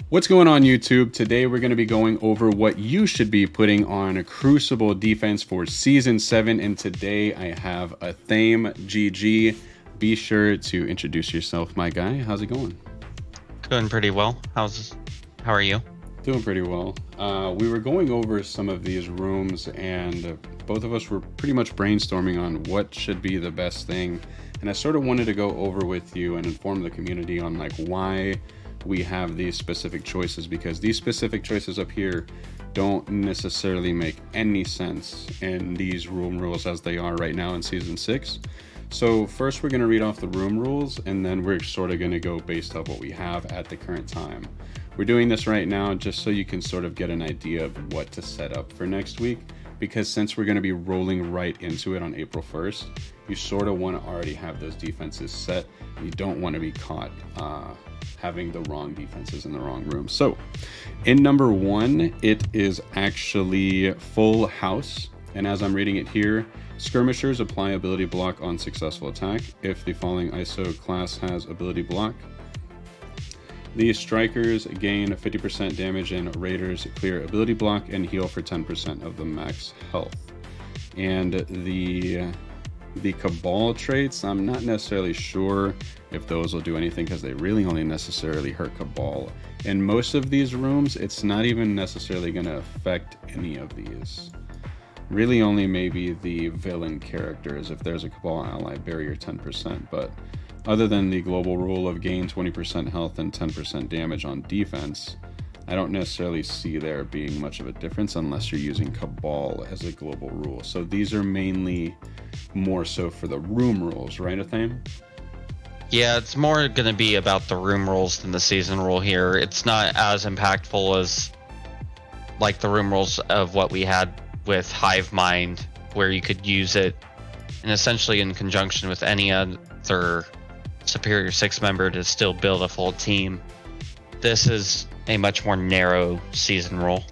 What's going on YouTube? Today we're going to be going over what you should be putting on a Crucible defense for Season 7, and today I have a Thame GG. Be sure to introduce yourself, my guy. How's it going? Doing pretty well. How are you? Doing pretty well. We were going over some of these rooms, and both of us were pretty much brainstorming on what should be the best thing, and I sort of wanted to go over with you and inform the community on like why we have these specific choices, because these specific choices up here don't necessarily make any sense in these room rules as they are right now in Season 6. So first we're going to read off the room rules, and then we're sort of going to go based off what we have at the current time. We're doing this right now just so you can sort of get an idea of what to set up for next week, because since we're going to be rolling right into it on April 1st, you sort of want to already have those defenses set. You don't want to be caught having the wrong defenses in the wrong room. So in number 1, it is actually Full House, and as I'm reading it here, skirmishers apply ability block on successful attack if the following ISO class has ability block. The strikers gain 50% damage and raiders clear ability block and heal for 10% of the max health. And the Cabal traits, I'm not necessarily sure if those will do anything, because they really only necessarily hurt Cabal. In most of these rooms, it's not even necessarily going to affect any of these. Really only maybe the villain characters, if there's a Cabal ally, barrier 10%, but other than the global rule of gain 20% health and 10% damage on defense, I don't necessarily see there being much of a difference unless you're using Cabal as a global rule. So these are mainly more so for the room rules, right, Athame? Yeah, it's more going to be about the room rules than the season rule here. It's not as impactful as like the room rules of what we had with Hive Mind, where you could use it and essentially in conjunction with any other Superior 6 member to still build a full team. This is a much more narrow season rule.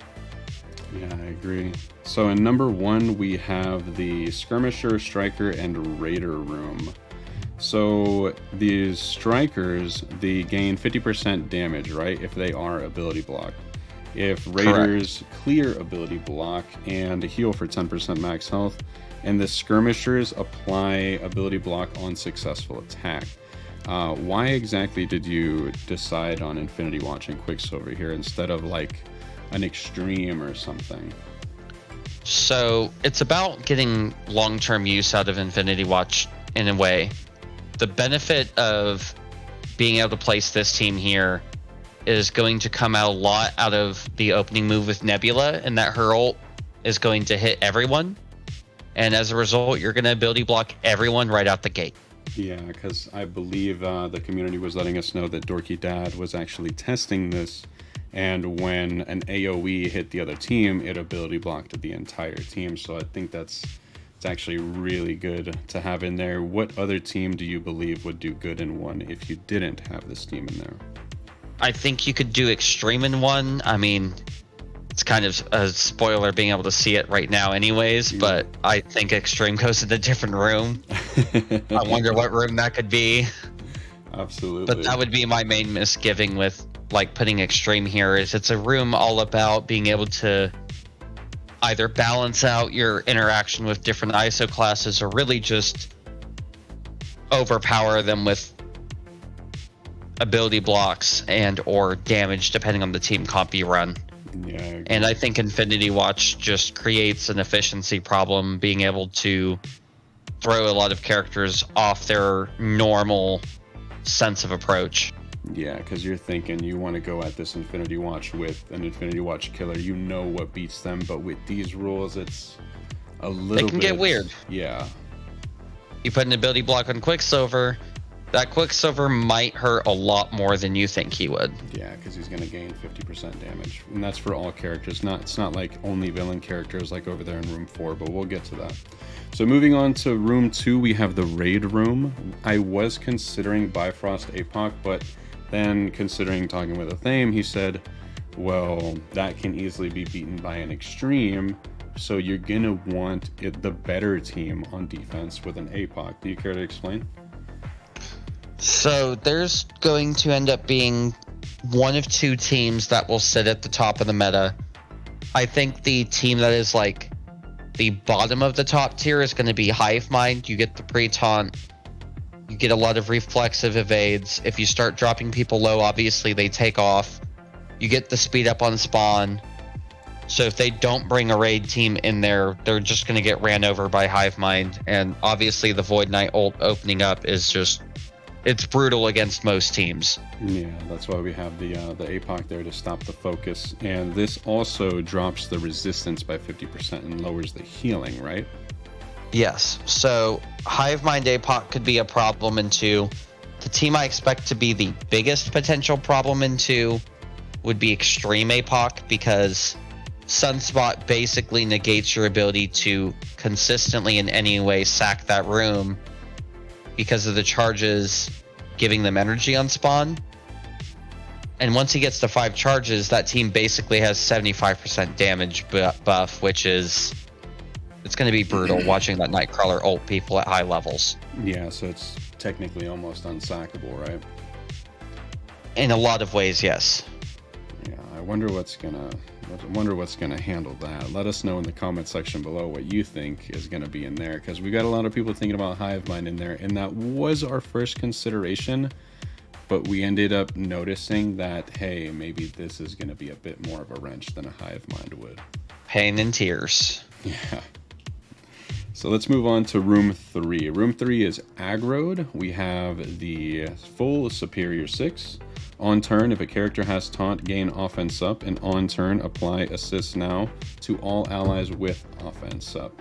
Yeah, I agree. So in number 1, we have the Skirmisher, Striker, and Raider room. So these Strikers, they gain 50% damage, right, if they are ability block. If Raiders clear ability block and heal for 10% max health, and the Skirmishers apply ability block on successful attack. Why exactly did you decide on Infinity Watch and Quicksilver here instead of like an Extreme or something? So it's about getting long-term use out of Infinity Watch in a way. The benefit of being able to place this team here is going to come out a lot out of the opening move with Nebula, and that her ult is going to hit everyone. And as a result, you're going to ability block everyone right out the gate. Yeah, because I believe the community was letting us know that Dorky Dad was actually testing this, and when an AoE hit the other team, it ability blocked the entire team. So I think it's actually really good to have in there. What other team do you believe would do good in 1 if you didn't have this team in there? I think you could do Extreme in 1. I mean, it's kind of a spoiler being able to see it right now anyways, but I think Extreme goes in a different room. I wonder what room that could be. Absolutely. But that would be my main misgiving with like putting Extreme here, is it's a room all about being able to either balance out your interaction with different ISO classes or really just overpower them with ability blocks and or damage depending on the team comp you run. Yeah, and I think Infinity Watch just creates an efficiency problem, being able to throw a lot of characters off their normal sense of approach. Yeah, because you're thinking you want to go at this Infinity Watch with an Infinity Watch killer. You know what beats them, but with these rules, it's a little It can get weird. Yeah. You put an ability block on Quicksilver, that Quicksilver might hurt a lot more than you think he would. Yeah, because he's going to gain 50% damage. And that's for all characters. It's not like only villain characters like over there in room 4, but we'll get to that. So moving on to room 2, we have the Raid room. I was considering Bifrost APOC, but then considering talking with Athame, he said, well, that can easily be beaten by an Extreme. So you're going to want the better team on defense with an APOC. Do you care to explain? So there's going to end up being one of two teams that will sit at the top of the meta. I think the team that is like the bottom of the top tier is going to be Hive Mind. You get the pre-taunt. You get a lot of reflexive evades. If you start dropping people low, obviously they take off. You get the speed up on spawn. So if they don't bring a raid team in there, they're just going to get ran over by Hive Mind. And obviously the Void Knight ult opening up is just, it's brutal against most teams. Yeah, that's why we have the APOC there to stop the focus. And this also drops the resistance by 50% and lowers the healing, right? Yes. So Hive Mind APOC could be a problem in 2. The team I expect to be the biggest potential problem in 2 would be Extreme APOC, because Sunspot basically negates your ability to consistently in any way sack that room because of the charges giving them energy on spawn. And once he gets to 5 charges, that team basically has 75% damage buff, which is, it's going to be brutal watching that Nightcrawler ult people at high levels. Yeah, so it's technically almost unsackable, right? In a lot of ways, yes. Yeah, I wonder what's gonna handle that. Let us know in the comment section below what you think is gonna be in there, because we got a lot of people thinking about Hive Mind in there, and that was our first consideration, but we ended up noticing that, hey, maybe this is gonna be a bit more of a wrench than a Hive Mind would. Pain and tears. Yeah. So let's move on to room 3. Room 3 is aggroed. We have the full Superior 6. On turn, if a character has taunt, gain offense up, and on turn, apply assist now to all allies with offense up.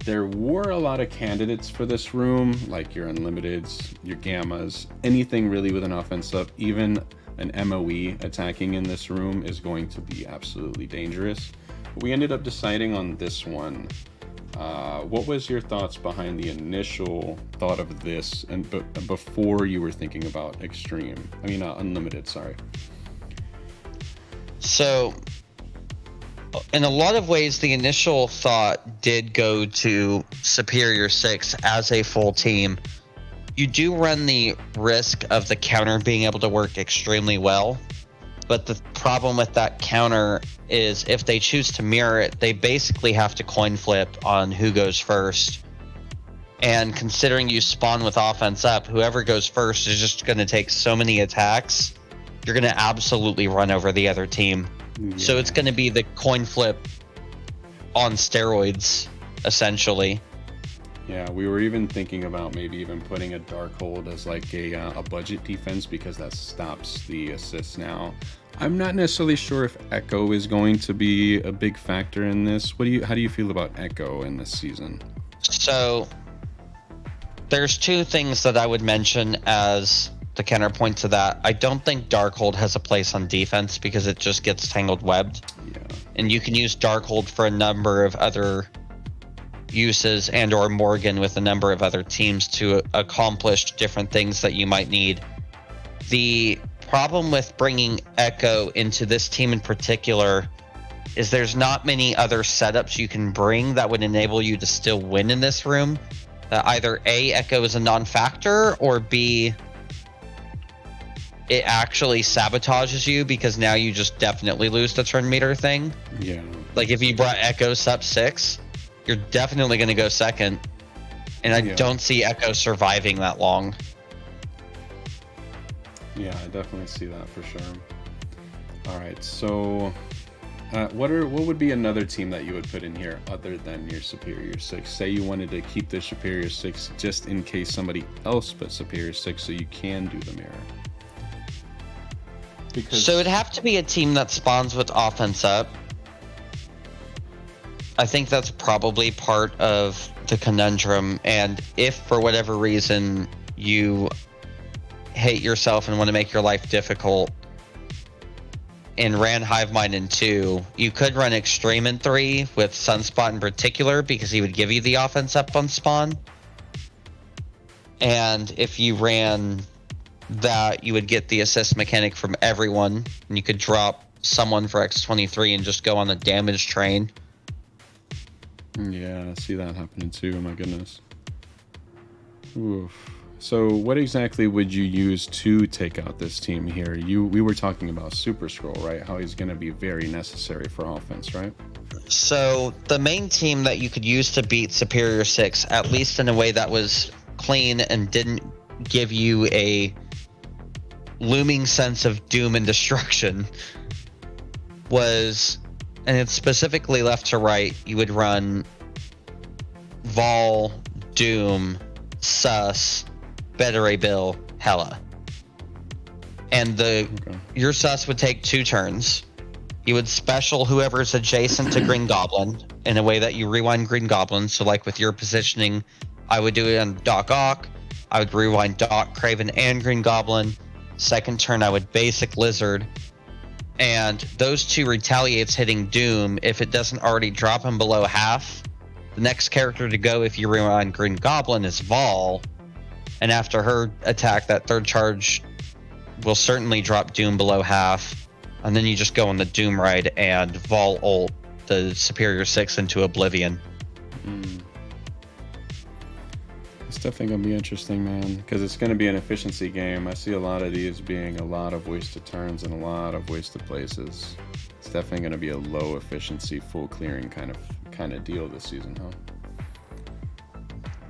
There were a lot of candidates for this room, like your Unlimiteds, your Gammas, anything really with an offense up. Even an MOE attacking in this room is going to be absolutely dangerous. But we ended up deciding on this one. What was your thoughts behind the initial thought of this, and before you were thinking about Unlimited, sorry? So, in a lot of ways, the initial thought did go to Superior 6 as a full team. You do run the risk of the counter being able to work extremely well, but the problem with that counter is if they choose to mirror it, they basically have to coin flip on who goes first. And considering you spawn with offense up, whoever goes first is just going to take so many attacks, you're going to absolutely run over the other team. Yeah. So it's going to be the coin flip on steroids, essentially. Yeah, we were even thinking about maybe even putting a Darkhold as like a budget defense, because that stops the assist now. I'm not necessarily sure if Echo is going to be a big factor in this. How do you feel about Echo in this season? So there's 2 things that I would mention as the counterpoint to that. I don't think Darkhold has a place on defense because it just gets tangled webbed. Yeah. And you can use Darkhold for a number of other uses, and or Morgan with a number of other teams to accomplish different things that you might need. The problem with bringing Echo into this team in particular is there's not many other setups you can bring that would enable you to still win in this room. Either A, Echo is a non-factor, or B, it actually sabotages you because now you just definitely lose the turn meter thing. Yeah. Like if you brought Echo sub 6, you're definitely going to go second. And I don't see Echo surviving that long. Yeah, I definitely see that for sure. All right, so what would be another team that you would put in here other than your Superior 6? Say you wanted to keep the Superior 6 just in case somebody else put Superior 6 so you can do the mirror. So it'd have to be a team that spawns with offense up. I think that's probably part of the conundrum, and if for whatever reason you hate yourself and want to make your life difficult and ran Hive Mind in 2, you could run Extreme in 3 with Sunspot in particular, because he would give you the offense up on spawn. And if you ran that, you would get the assist mechanic from everyone, and you could drop someone for X23 and just go on the damage train. Yeah, I see that happening too, my goodness. Oof. So what exactly would you use to take out this team here? We were talking about Super Scroll, right? How he's going to be very necessary for offense, right? So the main team that you could use to beat Superior 6, at least in a way that was clean and didn't give you a looming sense of doom and destruction, was, and it's specifically left to right, you would run Vol, Doom, Sus, Better Ray Bill, Hella. And your Sus would take 2 turns. You would special whoever's adjacent to Green Goblin in a way that you rewind Green Goblin. So like with your positioning, I would do it on Doc Ock. I would rewind Doc, Craven, and Green Goblin. Second turn, I would basic Lizard. And those 2 retaliates hitting Doom. If it doesn't already drop him below half, the next character to go if you rewind Green Goblin is Vol. And after her attack, that 3rd charge will certainly drop Doom below half. And then you just go on the Doom ride and Vol ult the Superior 6 into Oblivion. It's definitely going to be interesting, man, because it's going to be an efficiency game. I see a lot of these being a lot of wasted turns and a lot of wasted places. It's definitely going to be a low efficiency, full clearing kind of deal this season, huh?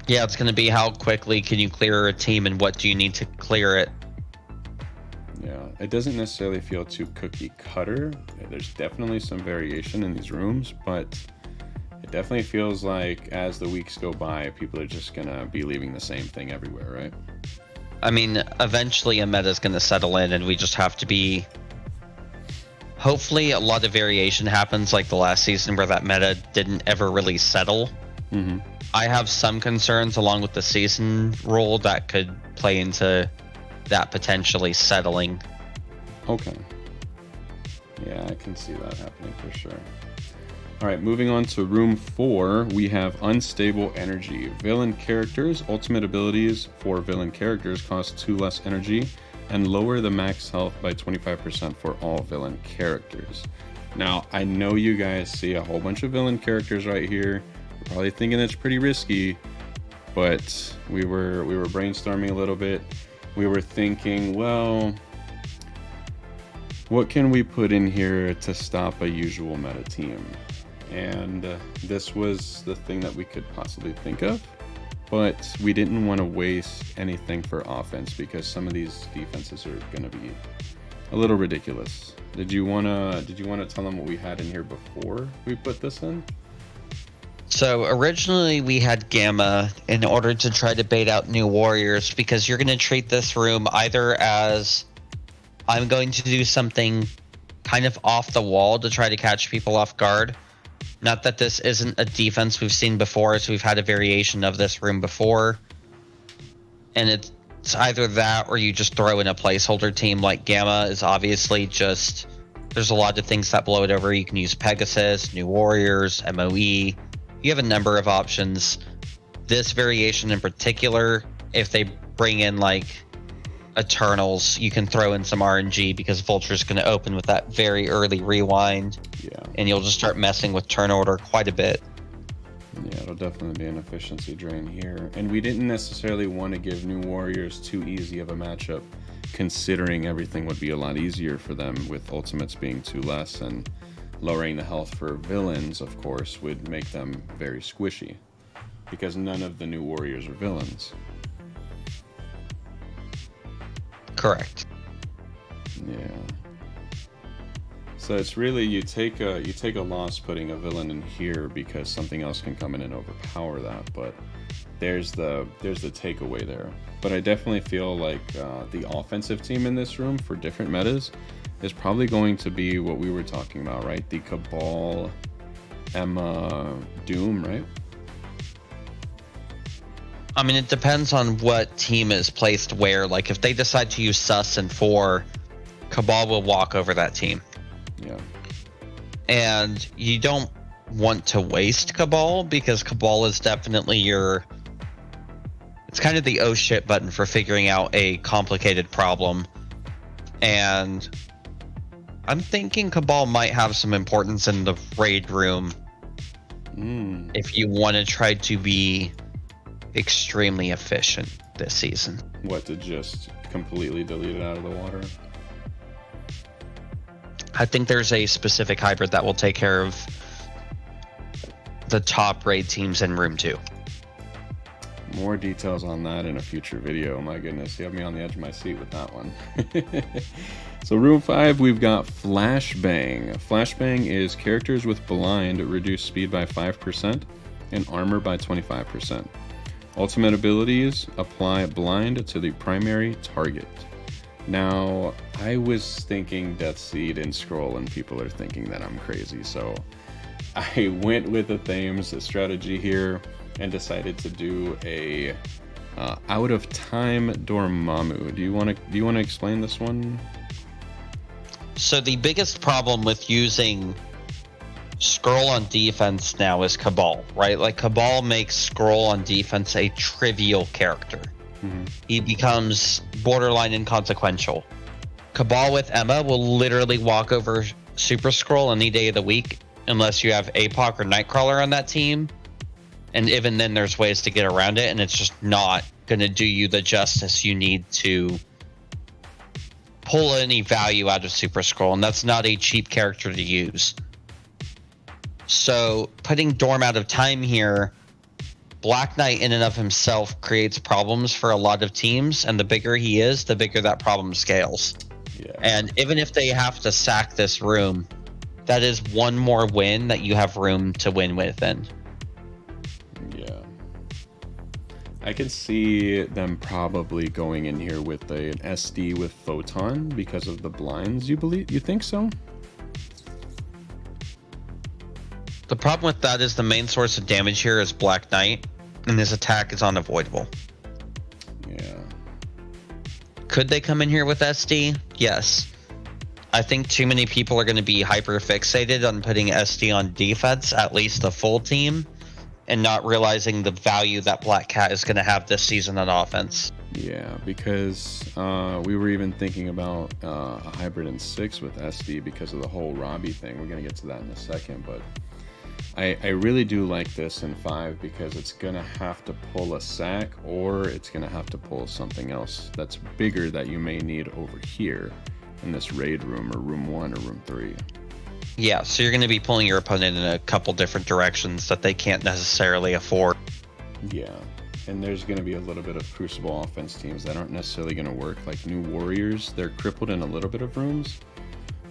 Yeah, it's going to be how quickly can you clear a team and what do you need to clear it. Yeah, it doesn't necessarily feel too cookie cutter. There's definitely some variation in these rooms, but it definitely feels like as the weeks go by, people are just going to be leaving the same thing everywhere, right? I mean, eventually a meta is going to settle in and we just have to be... Hopefully a lot of variation happens like the last season where that meta didn't ever really settle. Mm-hmm. I have some concerns along with the season rule that could play into that potentially settling. Okay. Yeah, I can see that happening for sure. All right, moving on to room 4, we have Unstable Energy. Villain characters, ultimate abilities for villain characters cost 2 less energy and lower the max health by 25% for all villain characters. Now, I know you guys see a whole bunch of villain characters right here. You're probably thinking it's pretty risky, but we were brainstorming a little bit. We were thinking, well, what can we put in here to stop a usual meta team? And this was the thing that we could possibly think of, but we didn't want to waste anything for offense because some of these defenses are going to be a little ridiculous. Did you want to tell them what we had in here before we put this in? So originally we had Gamma in order to try to bait out new warriors because you're going to treat this room either as I'm going to do something kind of off the wall to try to catch people off guard. Not that this isn't a defense we've seen before, as we've had a variation of this room before. And it's either that or you just throw in a placeholder team like Gamma is obviously just... There's a lot of things that blow it over. You can use Pegasus, New Warriors, MOE. You have a number of options. This variation in particular, if they bring in like Eternals, you can throw in some RNG because Vulture's going to open with that very early rewind. Yeah. And you'll just start messing with turn order quite a bit. Yeah, it'll definitely be an efficiency drain here. And we didn't necessarily want to give New Warriors too easy of a matchup, considering everything would be a lot easier for them with ultimates being 2 less, and lowering the health for villains, of course, would make them very squishy because none of the New Warriors are villains. Correct. Yeah. So it's really you take a loss putting a villain in here because something else can come in and overpower that, but there's the takeaway there. But I definitely feel like the offensive team in this room for different metas is probably going to be what we were talking about, right? The Cabal, Emma, Doom, right? I mean, it depends on what team is placed where. Like, if they decide to use Sus and 4, Cabal will walk over that team. Yeah. And you don't want to waste Cabal because Cabal is definitely your... It's kind of the oh shit button for figuring out a complicated problem. And I'm thinking Cabal might have some importance in the raid room if you want to try to be extremely efficient. this season. What, to just completely delete it out of the water? I think there's a specific hybrid that will take care of the top raid teams in Room 2. More details on that in a future video. My goodness, you have me on the edge of my seat with that one. So Room 5, we've got Flashbang. Flashbang is characters with blind reduce speed by 5% and armor by 25%. Ultimate abilities apply blind to the primary target. Now, I was thinking Death Seed and Scroll, and people are thinking that I'm crazy, so I went with the Thames strategy here and decided to do a out of time Dormammu. Do you want to explain this one? So the biggest problem with using Scroll on defense now is Cabal, right? Like, Cabal makes Scroll on defense a trivial character. Mm-hmm. He becomes borderline inconsequential. Cabal with Emma will literally walk over Super Scroll any day of the week unless you have APOC or Nightcrawler on that team. And even then, there's ways to get around it, and it's just not going to do you the justice you need to pull any value out of Super Scroll, and that's not a cheap character to use. So putting Dorm out of time here, Black Knight in and of himself creates problems for a lot of teams, and the bigger he is, the bigger that problem scales. Yeah. And even if they have to sack this room, that is one more win that you have room to win within. Yeah. I can see them probably going in here with an SD with Photon because of the blinds. You think so? The problem with that is the main source of damage here is Black Knight, and his attack is unavoidable. Yeah. Could they come in here with SD? Yes. I think too many people are going to be hyper fixated on putting SD on defense, at least the full team, and not realizing the value that Black Cat is going to have this season on offense. Yeah, because we were even thinking about a hybrid in 6 with SD because of the whole Robbie thing. We're going to get to that in a second, but I really do like this in 5 because it's going to have to pull a sack, or it's going to have to pull something else that's bigger that you may need over here in this raid room, or room 1 or room 3. Yeah, so you're going to be pulling your opponent in a couple different directions that they can't necessarily afford. Yeah, and there's going to be a little bit of Crucible offense teams that aren't necessarily going to work, like New Warriors. They're crippled in a little bit of rooms,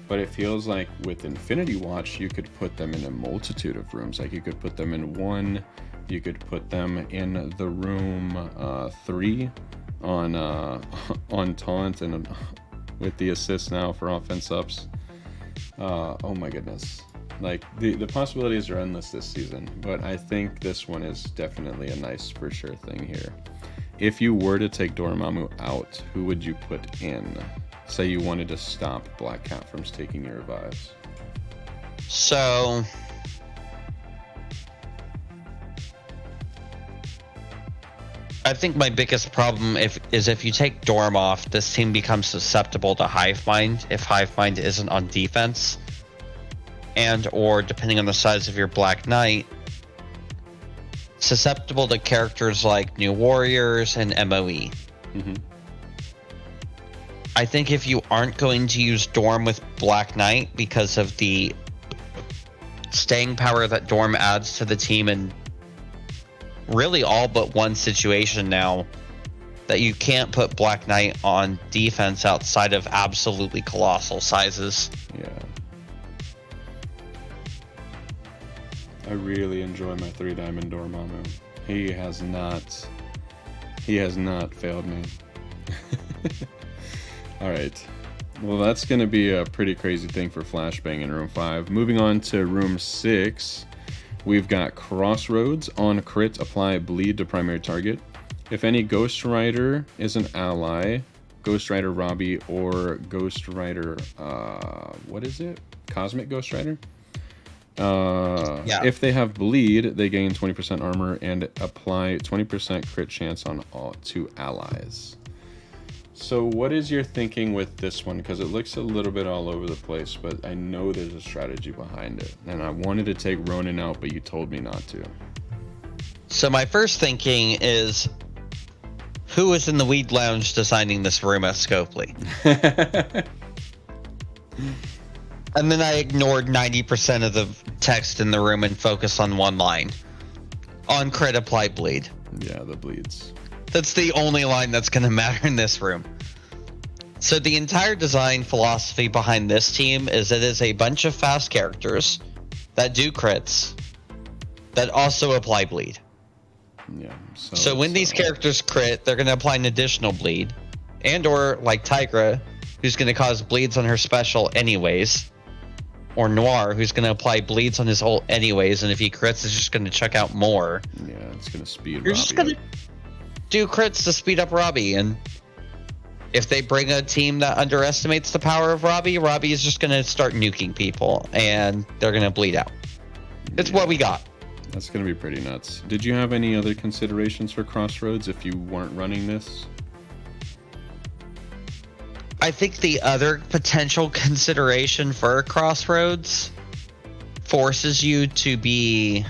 but it feels like with Infinity Watch, you could put them in a multitude of rooms. Like, you could put them in 1, you could put them in the room 3 on taunt, and with the assist now for offense ups. Oh my goodness. Like, the possibilities are endless this season, but I think this one is definitely a nice for sure thing here. If you were to take Dormammu out, who would you put in? Say you wanted to stop Black Cat from taking your revives. So I think my biggest problem is if you take Dorm off, this team becomes susceptible to Hive Mind if Hive Mind isn't on defense, and or depending on the size of your Black Knight, susceptible to characters like New Warriors and MOE. Mm-hmm. I think if you aren't going to use Dorm with Black Knight because of the staying power that Dorm adds to the team in really all but one situation now, that you can't put Black Knight on defense outside of absolutely colossal sizes. Yeah. I really enjoy my 3-diamond Dormammu. He has not failed me. Alright. Well, that's going to be a pretty crazy thing for Flashbang in room 5. Moving on to room 6. We've got Crossroads. On crit, apply bleed to primary target. If any Ghost Rider is an ally, Ghost Rider Robbie or Ghost Rider, what is it? Cosmic Ghost Rider? Yeah. If they have bleed, they gain 20% armor and apply 20% crit chance on all 2 allies. So what is your thinking with this one? Because it looks a little bit all over the place, but I know there's a strategy behind it. And I wanted to take Ronin out, but you told me not to. So my first thinking is Who was in the weed lounge designing this room at Scopely? And then I ignored 90% of the text in the room and focused on one line. On crit apply bleed. Yeah, the bleeds. That's the only line that's going to matter in this room. So the entire design philosophy behind this team is it is a bunch of fast characters that do crits that also apply bleed. Yeah. So when these characters crit, they're going to apply an additional bleed. And or like Tigra, who's going to cause bleeds on her special anyways. Or Noir, who's going to apply bleeds on his ult anyways, and if he crits, it's just going to check out more. Yeah, it's going to speed You're Robbie just going to do crits to speed up Robbie, and if they bring a team that underestimates the power of Robbie, Robbie is just going to start nuking people, and they're going to bleed out. It's what we got. That's going to be pretty nuts. Did you have any other considerations for Crossroads if you weren't running this? I think the other potential consideration for Crossroads forces you to be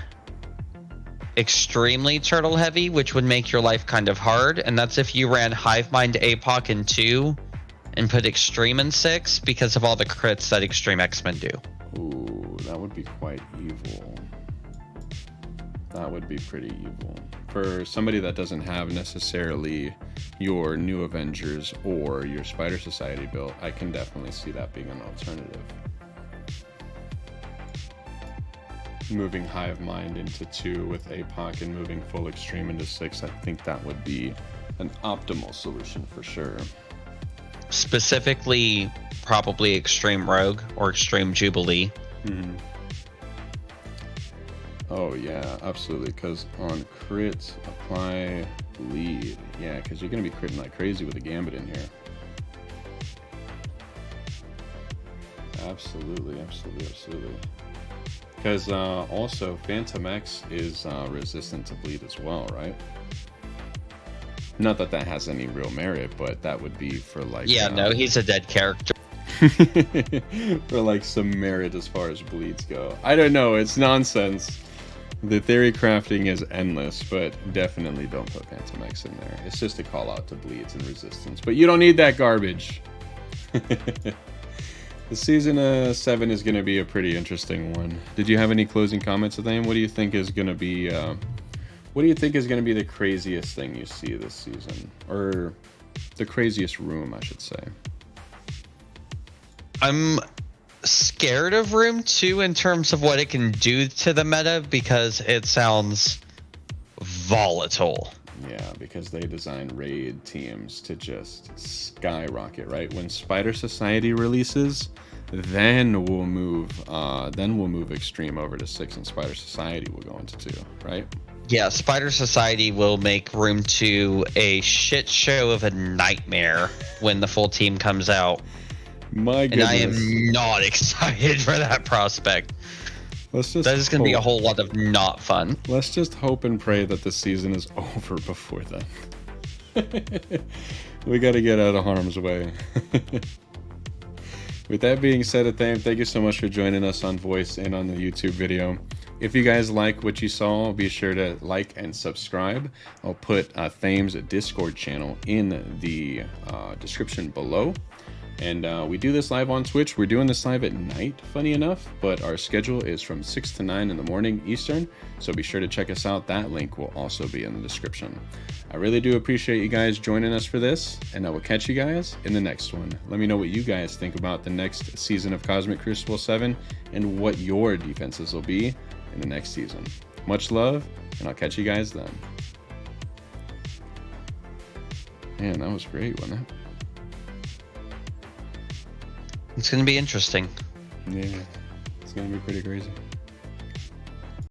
extremely turtle heavy, which would make your life kind of hard. And that's if you ran Hivemind APOC in 2 and put Extreme in 6 because of all the crits that Extreme X-Men do. Ooh, that would be quite evil. That would be pretty evil. For somebody that doesn't have necessarily your New Avengers or your Spider Society build, I can definitely see that being an alternative. Moving Hive Mind into 2 with APOC and moving full Extreme into 6, I think that would be an optimal solution for sure. Specifically, probably Extreme Rogue or Extreme Jubilee. Mm-hmm. Oh yeah, absolutely, because on crit, apply bleed. Yeah, because you're going to be critting like crazy with a Gambit in here. Absolutely. Because also, Phantom X is resistant to bleed as well, right? Not that that has any real merit, but that would be for like... Yeah, no, he's a dead character. For like some merit as far as bleeds go. I don't know, it's nonsense. The theory crafting is endless, but definitely don't put Phantom X in there. It's just a call out to bleeds and resistance, but you don't need that garbage. The season 7 is going to be a pretty interesting one. Did you have any closing comments, Athane? What do you think is going to be? What do you think is going to be the craziest thing you see this season, or the craziest room, I should say? I'm scared of Room 2 in terms of what it can do to the meta because it sounds volatile. Yeah, because they design raid teams to just skyrocket, right? When Spider Society releases, then we'll move Extreme over to 6 and Spider Society will go into 2, right? Yeah, Spider Society will make Room 2 a shit show of a nightmare when the full team comes out. My goodness. And I am not excited for that prospect. That is going to be a whole lot of not fun. Let's just hope and pray that the season is over before then. We got to get out of harm's way. With that being said, Athane, thank you so much for joining us on Voice and on the YouTube video. If you guys like what you saw, be sure to like and subscribe. I'll put Thame's Discord channel in the description below. And we do this live on Twitch. We're doing this live at night, funny enough, but our schedule is from 6 to 9 in the morning Eastern, so be sure to check us out. That link will also be in the description. I really do appreciate you guys joining us for this, and I will catch you guys in the next one. Let me know what you guys think about the next season of Cosmic Crucible 7 and what your defenses will be in the next season. Much love, and I'll catch you guys then. Man, that was great, wasn't it? It's going to be interesting. Yeah, it's going to be pretty crazy.